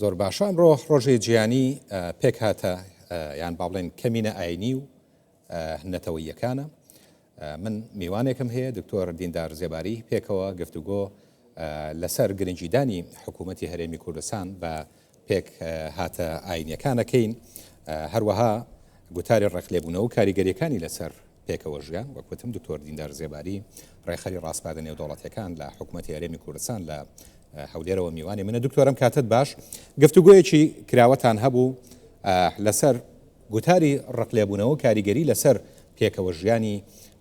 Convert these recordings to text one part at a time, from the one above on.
زۆر باشە ئەمڕۆ ڕۆژی جیانی پێک هاتە یان با بڵێن کەمینە ئاینی و نەتەوەییەکانە. من میوانێکم هەیە دکتۆر دیندار زێباری پێکەوە گفتوگۆ لەسەر گرنگیدانی حکوومەتی هەرێمی کوردستان بە پێک هاتە ئاینیەکانەکەین، هەروەها گوتاری ڕێکلێبوونەوە و کاریگەریەکانی لەسەر پێکەوە ژیان وەکوتم دکتۆر دیندار زێباری ڕێخەری ڕاستپاردە نێودەوڵەتیەکان لە حکوومەتی هەرێمی کوردستان لە هەولێرەوە میوانی منە. دکتۆرم کاتت باش، گفتوگۆیەکی کراوەتان هەبوو لەسەر گوتاری ڕێکلێبوونەوە کاریگەری لەسەر پێکەوە ژیانی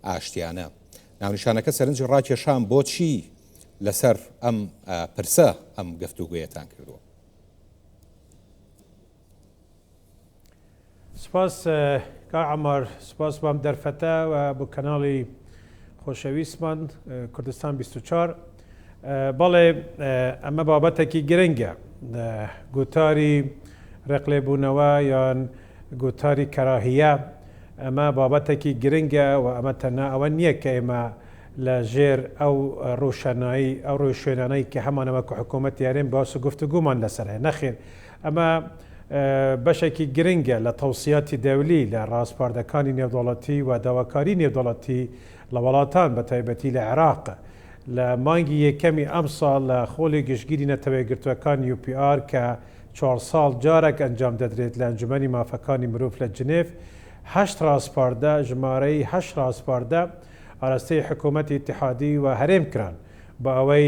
ئاشتیانە. ناونیشانەکە سەرنجی ڕاکێشان بۆچی لەسەر ئەم پرسە ئەم گفتوگویەتان کردووە؟ سپاس کاعمار، سپاس بام دەرفەتە و بۆ کەناڵی خۆشەویستمان کوردستان 24. بەڵێ ئەمە بابەتێکی گرنگە، گوتاری ڕێکلێبوونەوە یان گوتاری کەراهیە، ئەمە بابەتێکی گرنگە و ئەمە تەنها ئەوە نییە کە ئێمە لە ژێر ئەو ڕۆشنایی ئەو ڕۆی شوێنانەی کە هەمانەوە کە حکوومەتی هەرێم باس و گفتوگومان لەسەر هەیە. نەخێر، ئەمە بەشێکی گرنگە لە تەوسیاتی دەولی لە ڕاستپاردەکانی نێودەوڵەتی و داواکاری نێودەوڵەتی لە وڵاتان بە تایبەتی لە عێراق لە مانگی یەکەمی ئەم ساڵ لە خۆڵی گشتگیری نەتەوەیەگرتوەکان UPR کە 4 ساڵ جارێک ئەنجام دەدرێت لە ئەنجومەنی مافەکانی مرۆڤ لە جنێف، 8 ڕاستپاردە ژمارەی 8 ڕاستپاردە ئاراستەی حکوومەتی اتحادی و هەرێم کران بە ئەوەی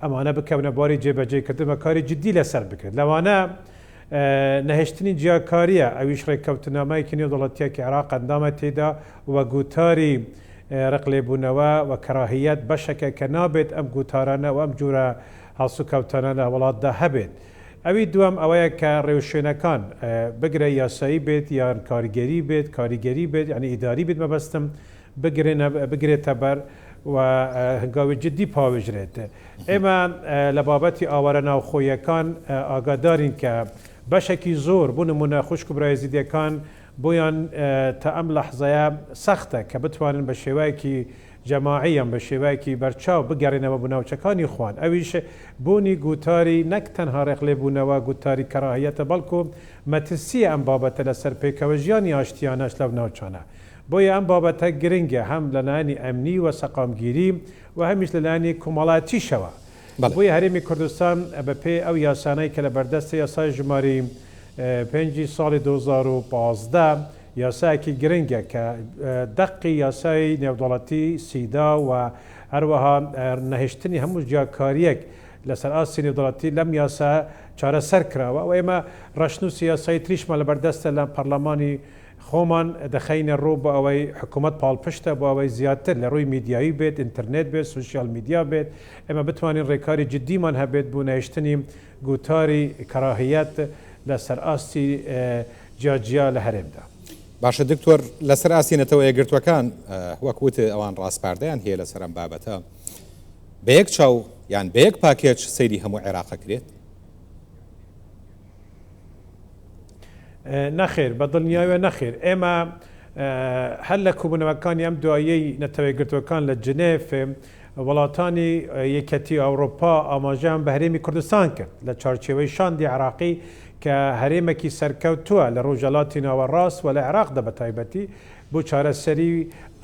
ئەمانە بکەونە بواری جێبەجێکردنمە کاری جددی لەسەر بکرێت. لەوانە نەهێشتنی جیاکاریە ئەویش ڕێککەوتنامایەکی نێودەوڵەتیەکی عێراق ئەندامە تێدا و گوتاری ڕێکلێبوونەوە و کەراهیەت بەشەکە کە نابێت ئەم گوتارانە و ئەم جورە هەڵسوکەوتانە لە وڵاتدا هەبێت. ئەوی دووەم ئەوەیە کە ڕێوشوێنەکان بگرە یاسایی بێت یان کاریگەری بێت یعنی ئیداری بێت مەبەستم بگرێتە بەر و هەنگاوی جددی پاوێژرێت. ئێمە لە بابەتی ئاوارە ناوخۆیەکان ئاگادارین کە بەشێکی زۆر بوو نمونە خوشک و برایزیدەکان بۆیان تا ئەم لەحزەیە سەختە کە بتوانن بە شێوایەکی جەماعیان بە شێوایەکی بەرچاو بگەڕێنەوە بۆ ناوچەکانی خوان. ئەویش بوونی گوتاری نەک تەنها ڕێکلێبوونەوە گوتاری کەراهیەتە بەڵکو مەترسیە ئەم بابەتە لەسەر پێکەوە ژیانی ئاشتیانەش لەو ناوچانە. بۆیە ئەم بابەتە گرنگە هەم لەلایەنی ئەمنی و سەقامگیری و هەمیش لەلایەنی کۆمەڵاتیشەوە. بۆیە هەرێمی کوردستان بە پێی ئەو یاسانەی کە لە بەردەستە یاسای ژماری 5 ساڵی 2015 یاسایەکی گرنگە کە دەقی یاسای نێودەوڵەتی سیدا و هەروەها نەهێشتنی هەموو جیاکاریەک لەسەر ئاسی نێودەوڵەتی لەم یاسا چارەسەر کراوە و ئێمە ڕەشنووسی یاسایی تریشمان لە بەردەستە لە پەرلەمانی خۆمان دەخینە ڕوو بە ئەوەی حکوومەت پاڵپشتە بۆ ئەوەی زیاتر لە ڕووی میدیایی بێت، ئینتەرنێت بێت، سوسیال میدیا بێت، ئێمە بتوانین ڕێکاری جددیمان هەبێت بۆ نەهێشتنی گوتاری کەراهیەت لەسەر ئاستی جیاجیا لە هەرێمدا. باشە دکتۆر، لەسەر ئاسی نەتەوەیەگرتوەکان وەکوت ئەوان ڕاستپاردەیان هەیە لەسەر ئەم بابەتە، بە یەک چاو یان بە یەک پاکێج سەیری هەموو عێراق کرێت؟ نەخێر، بە دڵنیاوە نەخێر. ئێمە هەر لە کوبوونەوەکانی ئەم دوایەی نەتەوەیەگرتوەکان لە جنێف وڵاتانی یەکەتی ئەوروپا ئاماژەیان بە هەرێمی کوردستان کرد لە چارچێوەی شاندی عێراقی کە هەرێمێکی سەرکەوتووە لە ڕۆژهەڵاتی ناوەڕاست و لە عێراقدا بە تایبەتی بۆ چارەسەری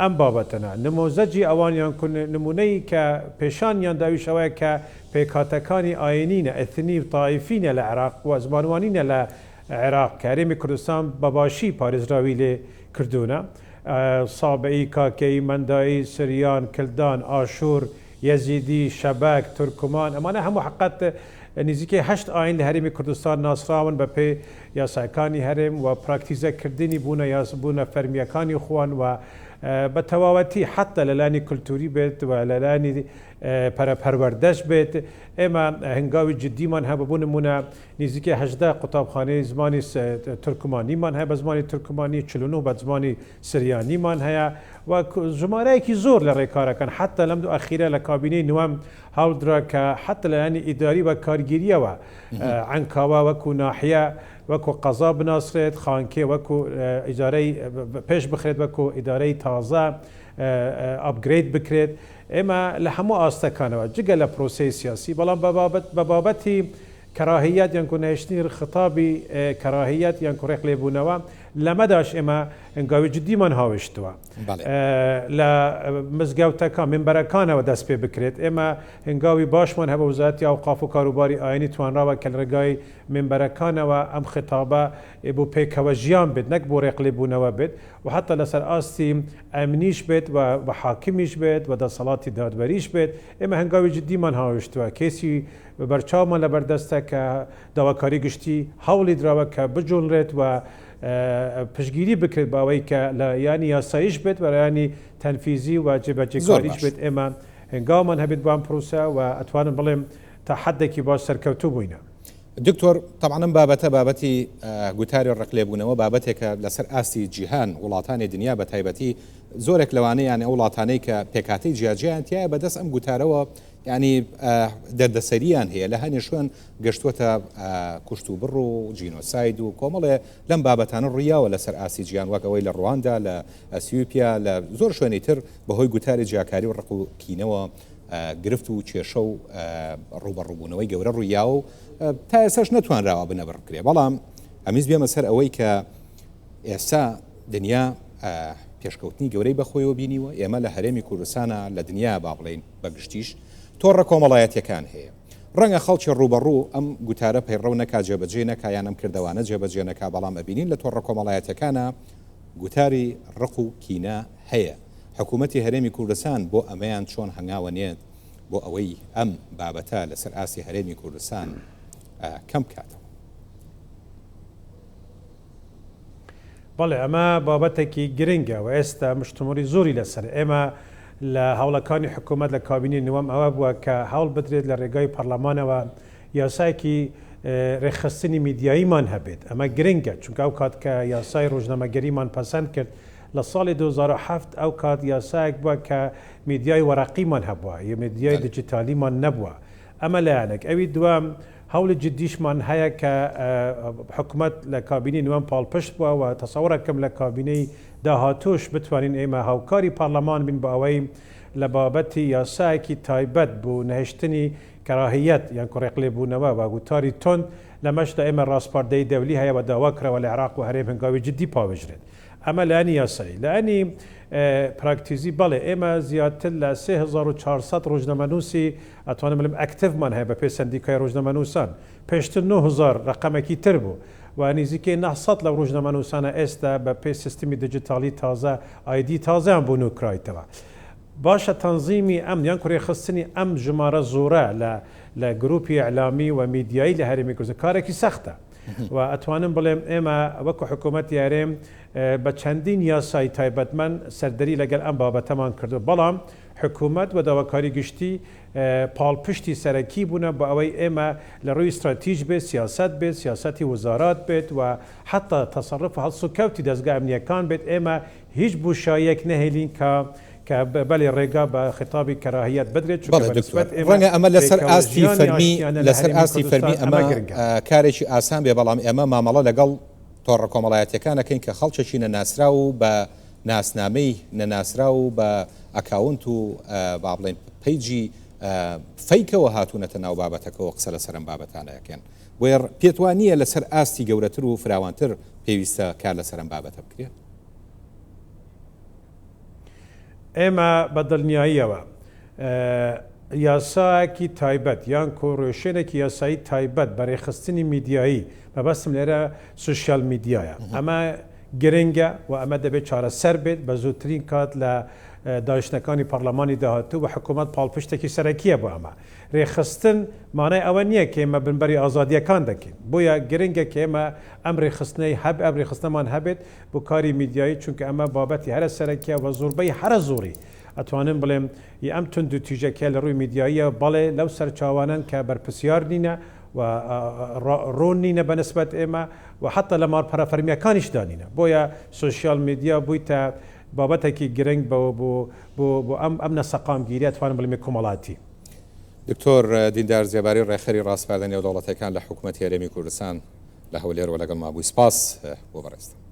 ئەم بابەتەنە. نموزەجی ئەوانیان نمونەی کە پێشانیان داویش ئەوەیە کە پێکهاتەکانی ئاینینە ئەثنی و تایفینە لە عێراق و زمانوانینە لە عێراق کە هەرێمی کوردستان بەباشی پارێزراوی لێ کردوونە. سابعی، کاکەی، مەندایی، سریان، کلدان، ئاشور، یەزیدی، شەبەک، تورکمان، ئەمانە هەموو حقەت نزیکەی 8 ئاین لە هەرێمی کوردستان ناسراون بە پێی یاساکانی هەرێم و پراکتیزەکردنی بوونە فەرمیەکانی خوان و بە تەواوەتی حتا لەلانی کولتوری بێت و لەلانی پەرەپەروەردەش بێت. ئێمە هەنگاوی جددیمان هەبە بوو نمونە نزیکەی 18 قوتابخانەی زمانی تورکمانیمان هەیە بە زمانی تورکمانی، 49 بە زمانی سریانیمان هەیە و ژمارەیەکی زۆر لە ڕێکارەکان حتا لەم دوو ئەخیرە لە کابینەی نوێم هەڵدرا کە حتا لەلایەنی ئیداری و کارگیریەوە عەنکاوە وەکو ناحیە وەکو قەزا بناسرێت، خانکێ وەکو ئیدارەی پێش بخرێت وەکو ئیدارەی تازە ئاپگرید بکرێت. ئێمە لە هەموو ئاستەکانەوە جگە لە پرۆسەی سیاسی بەڵام بە بابەتی کراهیت یان کو نهشتنی خطابی کراهیت یان کو رقلی بونوا لما داش اما انگاوی جدی من هاوشتوا لا مزگوتکا منبرکانه و دست پی بکرید اما انگاوی باش من هبه وزارتی اوقاف و کاروباری آینی توان را و کل رگای منبرکانه و ام خطابه بو پیک و جیان بید نک بو رقلی بونوا بید و حتی لسر آستی امنیش بید و حاکمیش بید و دا صلاتی دادبریش بید اما هنگاوی جدی من هاوشتوا کسی برچاو من لبردسته که دواکاری گشتی حولی دراوه که بجولرد و پشگیری بکرد باوی که یعنی یاسایش بید و یعنی تنفیزی و جبه‌جکاریش بید اما هنگام من هبید بام پروسه و اتوانم بلیم تا حد کی باش سرکوتو بوینا دکتور طبعا بابەتی گوتاری ڕقلێبوونەوە بابەتێکە لەسەر ئاستی جیهان وڵاتانی دنیا بە تایبەتی زۆرێک لەوانەیە یعنی وڵاتانەی کە پێکاتی جیاجیان تایە بەدەست ئەم گوتارەوە ینی دەردەسەریان هەیە لە هەنێ شوێن گەشتووەتە کوشت و بڕ و جینۆساید و کۆمەڵێ لەم بابەتانە ڕوویاوە لەسەر ئاسی جیهان وەکەوەی لە ڕواندا لە ئەسیوپیا لە زۆر شوێنی تر بەهۆی گوتاری جیاکاری و ڕق و کینەوە گرفت و کێشە و ڕوبەڕووبوونەوەی گەورە ڕوویاوە تا ئێساش نەتوانراوە بنەبڕکرێ بەڵام ئەمیز بێمە سەر ئەوەی کە ئێستا دنیا پێشکەوتنی گەورەی بەخۆیەوە بینیوە ئێمە لە هەرێمی کوردستانە لە دنیا با بڵێن بەگشتیش تۆڕە کۆمەڵایەتیەکان هەیە ڕەنگە خەڵکی ڕوبەڕوو ئەم گوتارە پەیڕەو نەکا جێبەجێ نەکا یان ئەم کردەوانە جێبەجێ نەکا بەڵام ئەبینین لە تۆڕە کۆمەڵایەتەکانە گوتاری ڕق و کینە هەیە حکوومەتی هەرێمی کوردستان بۆ ئەمەیان چۆن هەنگاوە نێت بۆ ئەوەی ئەم بابەتە لەسەر ئاسی هەرێمی کوردستان کەم بکاتەوە بەڵێ ئەمە بابەتێکی گرنگە و ئێستا مشتومڕی زۆری لەسەر ئێمە لە هەوڵەکانی حکوومەت لە کابینی نوەم ئەوە بووە کە هەوڵ بدرێت لە ڕێگای پەرلەمانەوە یاسایەکی ڕێخستنی میدیاییمان هەبێت ئەمە گرنگە چونکە ئەو کات کە یاسای ڕۆژنامەگەریمان پەسەند کرد لە ساڵی 2007 ئەو کات یاسایەک بووە کە میدیای وەرەقیمان هەبووە یە میدیای دیجیتالیمان نەبووە ئەمە لایەنێک ئەوی دوام هەوڵی جدیشمان هەیە کە حکوومەت لە کابینی نوێن پاڵپشت بووە و تەسەوڕەکەم لە کابینەی داهاتوش بتوانین ئێمە هاوکاری پارلەمان بین بە ئەوەی لە بابەتی یاسایەکی تایبەت بوو نەهێشتنی کەراهیەت یان کوڕێقلێبوونەوە و گوتاری تۆند لەمەشدا ئێمە ڕاستپاردەی دەولی هەیە و داواکرەوە لە عێراق و هەرێم هەنگاوی جدی پاوەژرێت ئەمە لایەنی یاسایی لایەنی پراکتیزی بەڵێ ئێمە زیاتر لە 3400 ڕۆژنامەنووسی ئەتوانم بڵێم ئەکتیڤمان هەیە بە پێی سەندیکای ڕۆژنامەنووسان پێشتر 9000 ڕقەمێکی تر بوو و نزیکەی 900 لە ڕۆژنامەنووسانە ئێستا بە پێی سیستمی دیجیتالی تازە ئایدی تازەیان بوون و کرایتەوە باشە تەنزیمی ئەم یان کوڕێخستنی ئەم ژمارە زۆرە لە گروپی ئەعلامی و میدیایی لە هەرێمی کوردستان کارێکی سەختە و ئەتوانم بڵێم ئێمە وەکو حکوومەت یارێم بە چەندین یاسای تایبەتمەند سەردەری لەگەڵ ئەم بابەتەمان کردو بەڵام حکوومەت و داواکاری گشتی پاڵپشتی سەرەکی بوونە بە ئەوەی ئێمە لە ڕووی استراتیژ بێت سیاست بێت سیاسەتی وزارات بێت و حتا تەسەڕف هەڵس و کەوتی دەستگا ئەمنیەکان بێت ئێمە هیچ بوشایەک نەهێلین کە بەڵێ ڕێگا بە خطابی کەراهیەت بدرێت ڕەنگە ئەمە لەسەر ئاستی فەرمی لەسەر ئاستی فەرمی ئەمە کارێکی ئاسان بێ بەڵام ئێمە مامەڵە لەگەڵ تۆڕە کۆمەڵایەتەکانەکەین کە خەڵکێکی نەناسرا و بە ناسنامەی نەناسرا و بە ئەکاونت و با بڵێن پەیجی فەیکەوە هاتوونەتە ناو بابەتەکەەوە قسە لە سەرم بابەتانەکەن بۆیە پێتوانیە لەسەر ئاستی گەورەتر و فراوانتر پێویستە کار لە سەرم بابەتە بکرێت ئێمە بە دڵنیاییەوە یاسایەکی تایبەت یان کۆڕێشێنێکی یاسایی تایبەت بە ڕێخستنی میدیایی مەبەستم لێرە سوشیال میدیایە ئەمە گرنگە و ئەمە دەبێت چارەسەر بێت بە زووترین کات لە داهێشتەکانی پەرلەمانی داهاتوو و حکوومەت پاڵپشتێکی سەرەکیە بۆ ئەمە ڕێخستن مانای ئەوە نییە کە ئێمە بنبەری ئازادیەکان دەکەین بۆیە گرنگە کە ئێمە ئەم ڕێخستنەی ئەم ڕێخستنەمان هەبێت بۆ کاری میدیایی چونکە ئەمە بابەتی هەرە سەرەکیە و زۆربەی هەرە زۆری ئەتوانم بڵێم ئەم تونند و تیژەکە لە ڕووی میدیاییە بەڵێ لەو سەرچاوانن کە بەرپرسیار نینە و ڕۆن نینە بەنسبەت ئێمە و حتا لە ماڵپەرە فەرمیەکانیش دانینە بۆیە سوسیال میدیا بوویتە بابەتێکی گرنگ بۆ ئەم نەسەقامگیری ئەتوانم بڵێمێ کۆمەڵاتی دکتۆر دیندار زێباری ڕێخەری ڕاستپاردنی و دەوڵەتەکان لە حکوومەتی هەرێمی کوردستان لە هەولێرەوە لەگەڵ مابووی سپاس بۆ بەڕێستە